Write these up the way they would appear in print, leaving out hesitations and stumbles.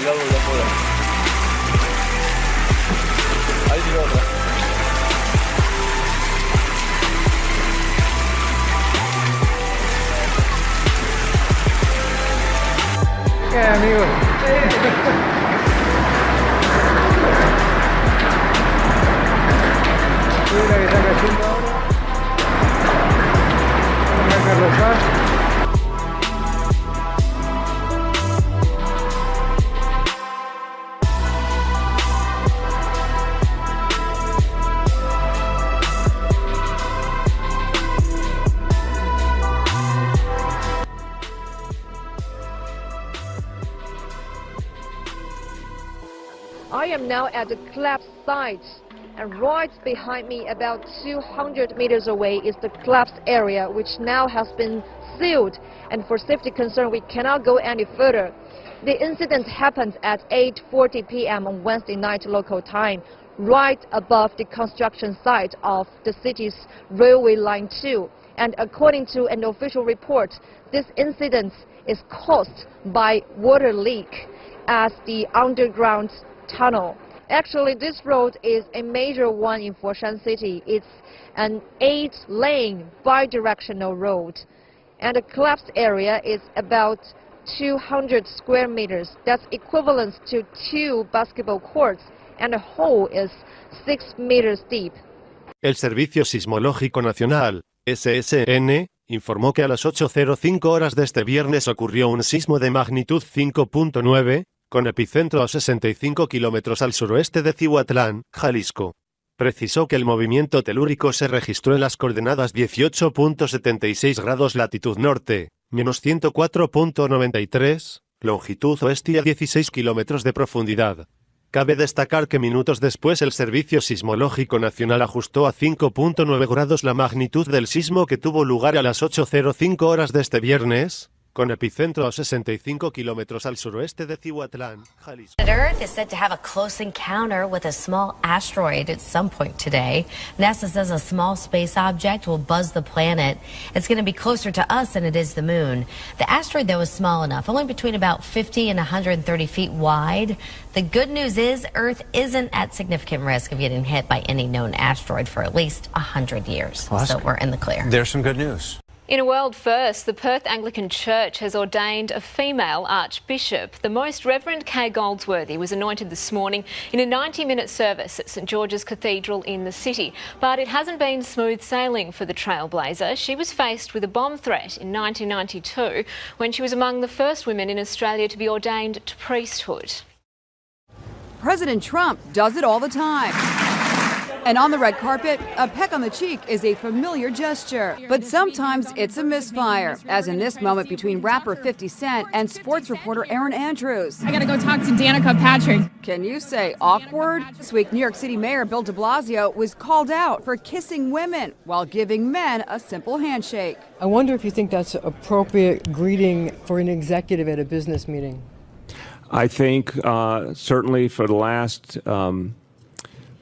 lado de afuera. Ahí tiene otra. ¿Qué, amigo? Mira que está cayendo ahora. Vamos a arrojar. I am now at the collapse site, and right behind me, about 200 meters away, is the collapse area, which now has been sealed, and for safety concern, we cannot go any further. The incident happened at 8:40 p.m. on Wednesday night local time, right above the construction site of the city's railway line 2. And according to an official report, this incident is caused by water leak at the underground tunnel. Actually, this road is a major one in Foshan City. It's an 8-lane bi-directional road, and the collapsed area is about 200 square meters. That's equivalent to 2 basketball courts, and the hole is 6 meters deep. El Servicio Sismológico Nacional, SSN, informó que a las 8:05 horas de este viernes ocurrió un sismo de magnitud 5.9, con epicentro a 65 kilómetros al suroeste de Cihuatlán, Jalisco. Precisó que el movimiento telúrico se registró en las coordenadas 18.76 grados latitud norte, menos 104.93, longitud oeste y a 16 kilómetros de profundidad. Cabe destacar que minutos después el Servicio Sismológico Nacional ajustó a 5.9 grados la magnitud del sismo que tuvo lugar a las 8:05 horas de este viernes, con epicentro a 65 kilómetros al suroeste de Cihuatlán, Jalisco. Earth is said to have a close encounter with a small asteroid at some point today. NASA says a small space object will buzz the planet. It's going to be closer to us than it is the moon. The asteroid, though, is small enough, only between about 50 and 130 feet wide. The good news is Earth isn't at significant risk of getting hit by any known asteroid for at least 100 years. Well, so we're in the clear. There's some good news. In a world first, the Perth Anglican Church has ordained a female archbishop. The Most Reverend Kay Goldsworthy was anointed this morning in a 90-minute service at St George's Cathedral in the city. But it hasn't been smooth sailing for the trailblazer. She was faced with a bomb threat in 1992 when she was among the first women in Australia to be ordained to priesthood. President Trump does it all the time. And on the red carpet, a peck on the cheek is a familiar gesture. But sometimes it's a misfire, as in this moment between rapper 50 Cent and sports reporter Erin Andrews. I gotta go talk to Danica Patrick. Can you say awkward? This week, New York City Mayor Bill de Blasio was called out for kissing women while giving men a simple handshake. I wonder if you think that's an appropriate greeting for an executive at a business meeting. I think certainly for the last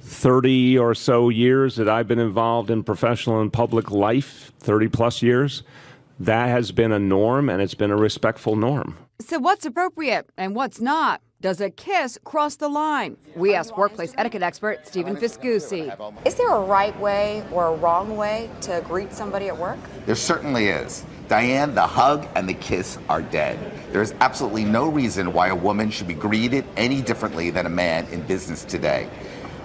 30 or so years that I've been involved in professional and public life, 30 plus years, that has been a norm, and it's been a respectful norm. So what's appropriate and what's not? Does a kiss cross the line? We asked workplace etiquette expert Stephen Fiscusi. Is there a right way or a wrong way to greet somebody at work? There certainly is. Diane, the hug and the kiss are dead. There is absolutely no reason why a woman should be greeted any differently than a man in business today.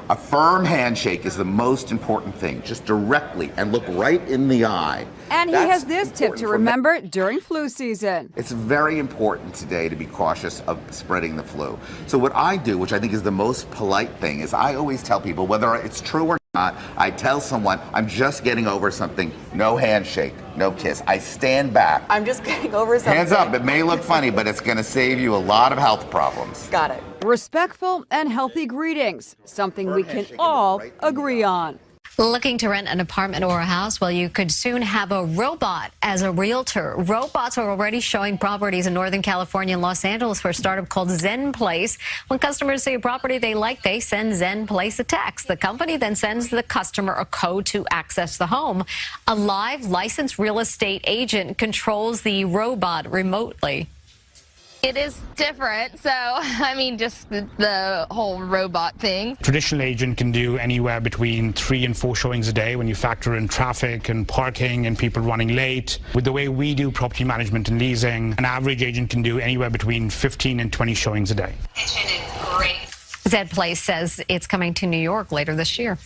A firm handshake is the most important thing. Just directly and look right in the eye. And he has this tip to remember during flu season. It's very important today to be cautious of spreading the flu. So what I do, which I think is the most polite thing, is I always tell people, whether it's true or not, I tell someone, I'm just getting over something. No handshake, no kiss. I stand back. I'm just getting over something. Hands up. It may look funny, but it's going to save you a lot of health problems. Got it. Respectful and healthy greetings, something we can all agree on. Looking to rent an apartment or a house? Well, you could soon have a robot as a realtor. Robots are already showing properties in Northern California and Los Angeles for a startup called Zen Place. When customers see a property they like, they send Zen Place a text. The company then sends the customer a code to access the home. A live licensed real estate agent controls the robot remotely. It is different, so I mean, just the whole robot thing. Traditional agent can do anywhere between 3 and 4 showings a day when you factor in traffic and parking and people running late. With the way we do property management and leasing, an average agent can do anywhere between 15 and 20 showings a day. Zed Place says it's coming to New York later this year.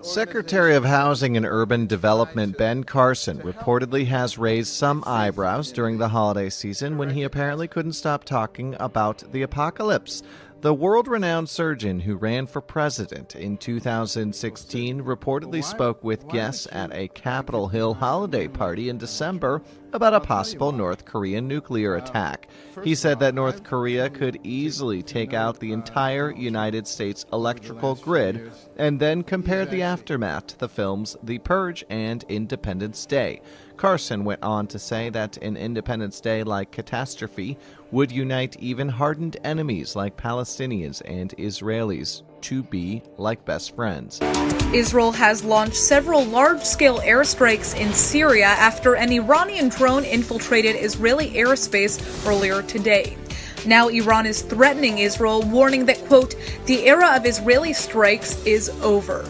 Secretary of Housing and Urban Development Ben Carson reportedly has raised some eyebrows during the holiday season when he apparently couldn't stop talking about the apocalypse. The world-renowned surgeon who ran for president in 2016 reportedly spoke with guests at a Capitol Hill holiday party in December about a possible North Korean nuclear attack. He said that North Korea could easily take out the entire United States electrical grid, and then compared the aftermath to the films The Purge and Independence Day. Carson went on to say that an Independence Day-like catastrophe would unite even hardened enemies like Palestinians and Israelis to be like best friends. Israel has launched several large-scale airstrikes in Syria after an Iranian drone infiltrated Israeli airspace earlier today. Now Iran is threatening Israel, warning that, quote, the era of Israeli strikes is over.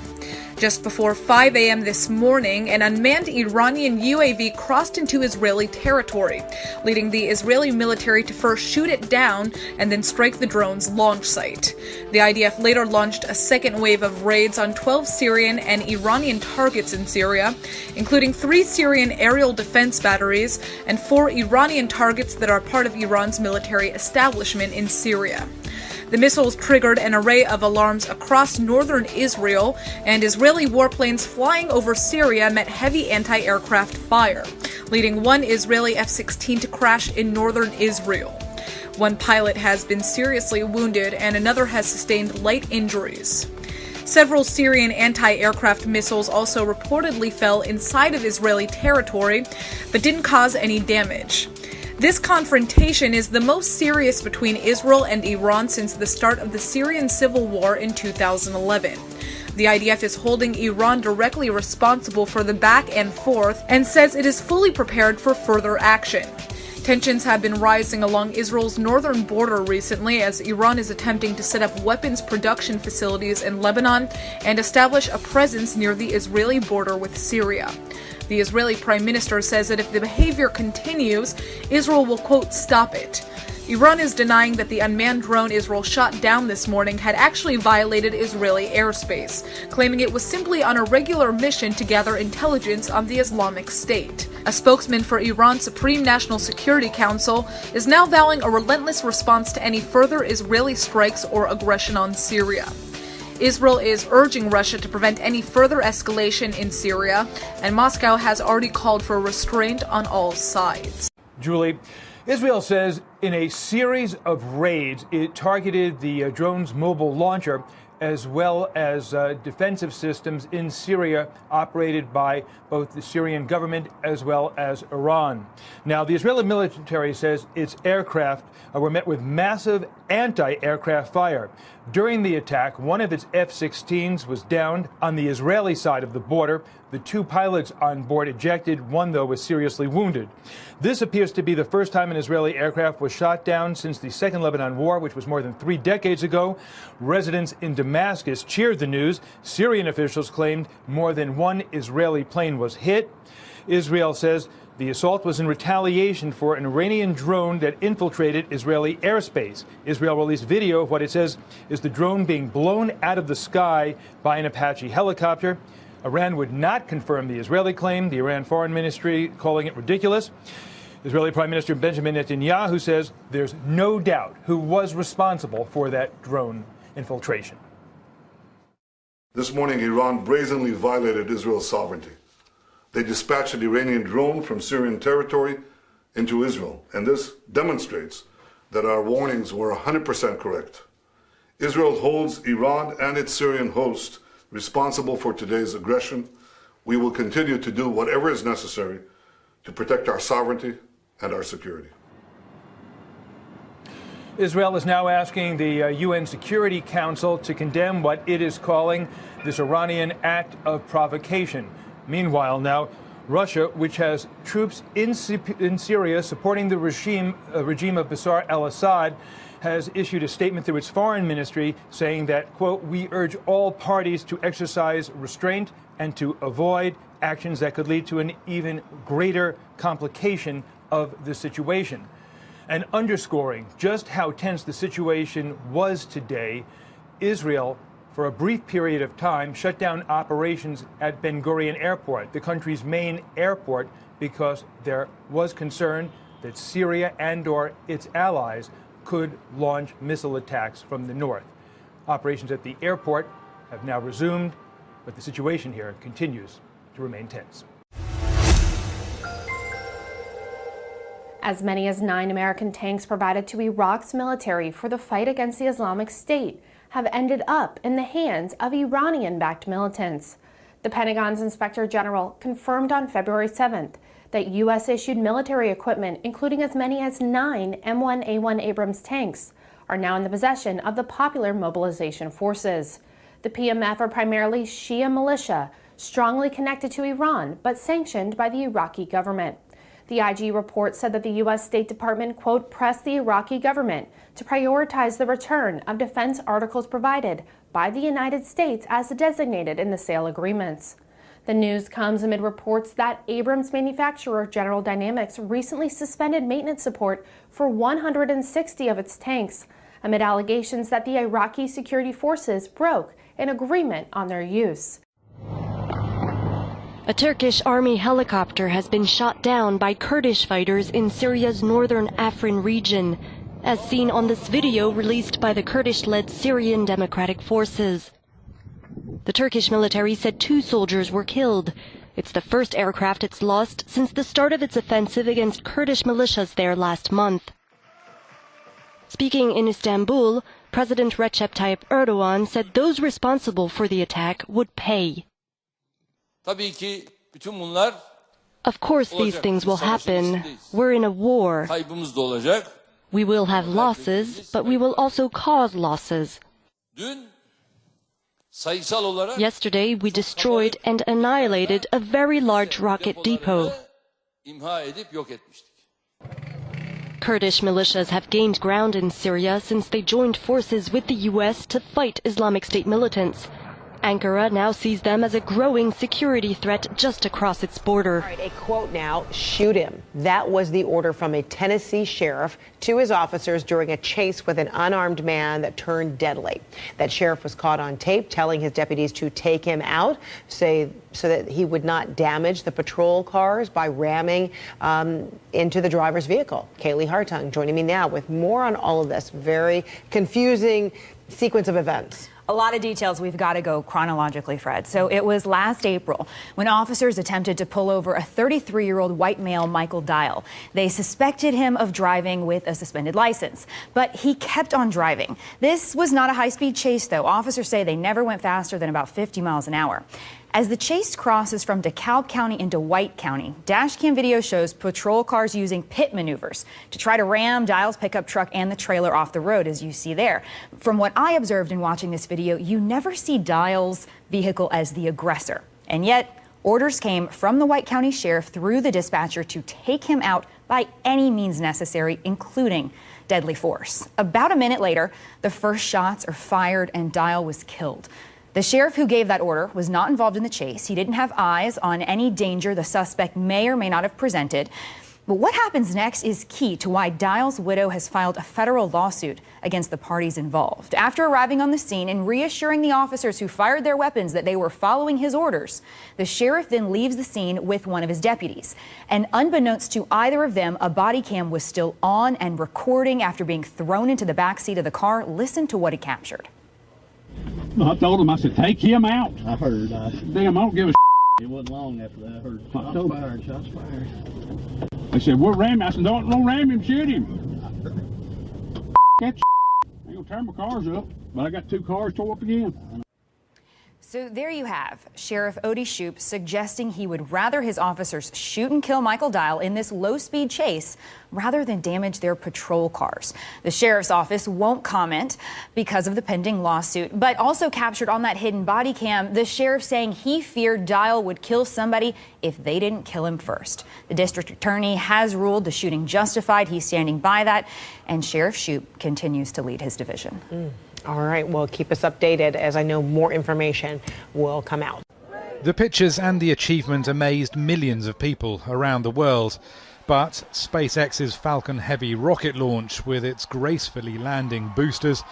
Just before 5 a.m. this morning, an unmanned Iranian UAV crossed into Israeli territory, leading the Israeli military to first shoot it down and then strike the drone's launch site. The IDF later launched a second wave of raids on 12 Syrian and Iranian targets in Syria, including 3 Syrian aerial defense batteries and 4 Iranian targets that are part of Iran's military establishment in Syria. The missiles triggered an array of alarms across northern Israel, and Israeli warplanes flying over Syria met heavy anti-aircraft fire, leading one Israeli F-16 to crash in northern Israel. One pilot has been seriously wounded, and another has sustained light injuries. Several Syrian anti-aircraft missiles also reportedly fell inside of Israeli territory, but didn't cause any damage. This confrontation is the most serious between Israel and Iran since the start of the Syrian civil war in 2011. The IDF is holding Iran directly responsible for the back and forth and says it is fully prepared for further action. Tensions have been rising along Israel's northern border recently as Iran is attempting to set up weapons production facilities in Lebanon and establish a presence near the Israeli border with Syria. The Israeli Prime Minister says that if the behavior continues, Israel will, quote, stop it. Iran is denying that the unmanned drone Israel shot down this morning had actually violated Israeli airspace, claiming it was simply on a regular mission to gather intelligence on the Islamic State. A spokesman for Iran's Supreme National Security Council is now vowing a relentless response to any further Israeli strikes or aggression on Syria. Israel is urging Russia to prevent any further escalation in Syria, and Moscow has already called for restraint on all sides. Julie, Israel says in a series of raids, it targeted the drone's mobile launcher as well as defensive systems in Syria operated by both the Syrian government as well as Iran. Now, the Israeli military says its aircraft were met with massive anti-aircraft fire. During the attack, one of its F-16s was downed on the Israeli side of the border. The 2 pilots on board ejected. One, though, was seriously wounded. This appears to be the first time an Israeli aircraft was shot down since the Second Lebanon War, which was more than 3 decades ago. Residents in Damascus cheered the news. Syrian officials claimed more than 1 Israeli plane was hit. Israel says the assault was in retaliation for an Iranian drone that infiltrated Israeli airspace. Israel released video of what it says is the drone being blown out of the sky by an Apache helicopter. Iran would not confirm the Israeli claim, the Iran Foreign Ministry calling it ridiculous. Israeli Prime Minister Benjamin Netanyahu says there's no doubt who was responsible for that drone infiltration. This morning, Iran brazenly violated Israel's sovereignty. They dispatched an Iranian drone from Syrian territory into Israel, and this demonstrates that our warnings were 100% correct. Israel holds Iran and its Syrian host responsible for today's aggression. We will continue to do whatever is necessary to protect our sovereignty and our security. Israel is now asking the UN Security Council to condemn what it is calling this Iranian act of provocation. Meanwhile, now, Russia, which has troops in Syria supporting the regime of Bashar al-Assad, has issued a statement through its foreign ministry saying that, quote, "We urge all parties to exercise restraint and to avoid actions that could lead to an even greater complication of the situation." And underscoring just how tense the situation was today, Israel, for a brief period of time, shut down operations at Ben Gurion Airport, the country's main airport, because there was concern that Syria and/or its allies could launch missile attacks from the north. Operations at the airport have now resumed, but the situation here continues to remain tense. As many as 9 American tanks provided to Iraq's military for the fight against the Islamic State have ended up in the hands of Iranian-backed militants. The Pentagon's Inspector General confirmed on February 7th that U.S.-issued military equipment, including as many as 9 M1A1 Abrams tanks, are now in the possession of the Popular Mobilization Forces. The PMF are primarily Shia militia, strongly connected to Iran, but sanctioned by the Iraqi government. The IG report said that the U.S. State Department, quote, pressed the Iraqi government to prioritize the return of defense articles provided by the United States as designated in the sale agreements. The news comes amid reports that Abrams manufacturer General Dynamics recently suspended maintenance support for 160 of its tanks, amid allegations that the Iraqi security forces broke an agreement on their use. A Turkish army helicopter has been shot down by Kurdish fighters in Syria's northern Afrin region, as seen on this video released by the Kurdish-led Syrian Democratic Forces. The Turkish military said 2 soldiers were killed. It's the first aircraft it's lost since the start of its offensive against Kurdish militias there last month. Speaking in Istanbul, President Recep Tayyip Erdogan said those responsible for the attack would pay. Of course these things will happen. We're in a war. We will have losses, but we will also cause losses. Yesterday, we destroyed and annihilated a very large rocket depot. Kurdish militias have gained ground in Syria since they joined forces with the U.S. to fight Islamic State militants. Ankara now sees them as a growing security threat just across its border. All right, a quote now, shoot him. That was the order from a Tennessee sheriff to his officers during a chase with an unarmed man that turned deadly. That sheriff was caught on tape telling his deputies to take him out, so that he would not damage the patrol cars by ramming into the driver's vehicle. Kaylee Hartung joining me now with more on all of this very confusing sequence of events. A lot of details. We've got to go chronologically, Fred. So it was last April when officers attempted to pull over a 33-year-old white male, Michael Dial. They suspected him of driving with a suspended license, but he kept on driving. This was not a high-speed chase, though. Officers say they never went faster than about 50 miles an hour. As the chase crosses from DeKalb County into White County, dashcam video shows patrol cars using pit maneuvers to try to ram Dial's pickup truck and the trailer off the road, as you see there. From what I observed in watching this video, you never see Dial's vehicle as the aggressor. And yet, orders came from the White County Sheriff through the dispatcher to take him out by any means necessary, including deadly force. About a minute later, the first shots are fired and Dial was killed. The sheriff who gave that order was not involved in the chase. He didn't have eyes on any danger the suspect may or may not have presented. But what happens next is key to why Dial's widow has filed a federal lawsuit against the parties involved. After arriving on the scene and reassuring the officers who fired their weapons that they were following his orders, the sheriff then leaves the scene with one of his deputies. And unbeknownst to either of them, a body cam was still on and recording after being thrown into the backseat of the car. Listen to what it captured. I told him, I said, take him out. I heard. Damn, I don't give a It wasn't long after that I heard shots fired. They said, we'll ram him. I said, don't ram him, shoot him. That I ain't gonna tear my cars up, but I got 2 cars tore up again. So there you have Sheriff Odie Shoup suggesting he would rather his officers shoot and kill Michael Dial in this low-speed chase rather than damage their patrol cars. The sheriff's office won't comment because of the pending lawsuit, but also captured on that hidden body cam, the sheriff saying he feared Dial would kill somebody if they didn't kill him first. The district attorney has ruled the shooting justified. He's standing by that, and Sheriff Shoup continues to lead his division. All right, well, keep us updated as I know more information will come out. The pictures and the achievement amazed millions of people around the world. But SpaceX's Falcon Heavy rocket launch, with its gracefully landing boosters,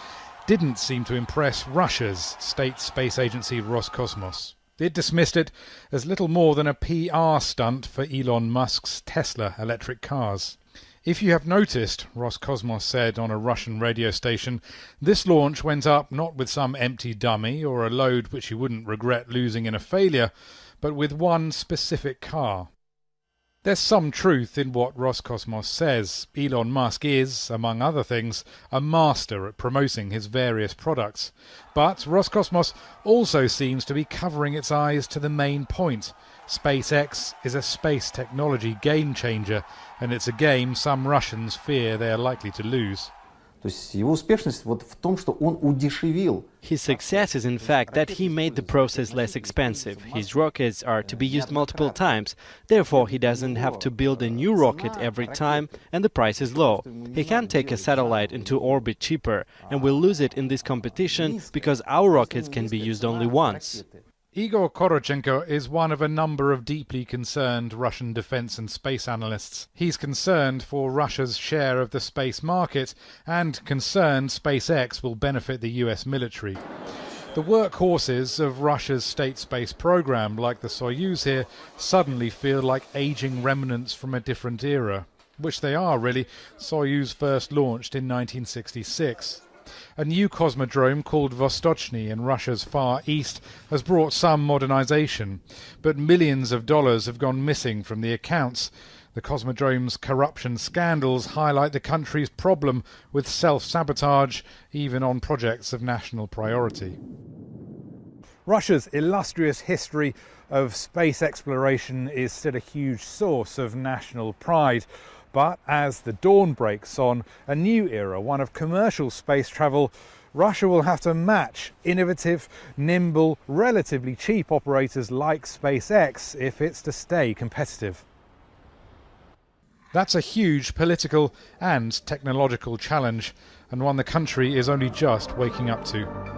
didn't seem to impress Russia's state space agency Roscosmos. It dismissed it as little more than a PR stunt for Elon Musk's Tesla electric cars. If you have noticed, Roscosmos said on a Russian radio station, this launch went up not with some empty dummy or a load which you wouldn't regret losing in a failure, but with one specific car. There's some truth in what Roscosmos says. Elon Musk is, among other things, a master at promoting his various products. But Roscosmos also seems to be covering its eyes to the main point. SpaceX is a space technology game changer, and it's a game some Russians fear they are likely to lose. His success is in fact that he made the process less expensive. His rockets are to be used multiple times, therefore he doesn't have to build a new rocket every time, and the price is low. He can take a satellite into orbit cheaper, and will lose it in this competition because our rockets can be used only once. Igor Korochenko is one of a number of deeply concerned Russian defense and space analysts. He's concerned for Russia's share of the space market and concerned SpaceX will benefit the US military. The workhorses of Russia's state space program, like the Soyuz here, suddenly feel like aging remnants from a different era. Which they are, really. Soyuz first launched in 1966. A new cosmodrome called Vostochny in Russia's far east has brought some modernization, but millions of dollars have gone missing from the accounts. The cosmodrome's corruption scandals highlight the country's problem with self-sabotage, even on projects of national priority. Russia's illustrious history of space exploration is still a huge source of national pride. But as the dawn breaks on a new era, one of commercial space travel, Russia will have to match innovative, nimble, relatively cheap operators like SpaceX if it's to stay competitive. That's a huge political and technological challenge, and one the country is only just waking up to.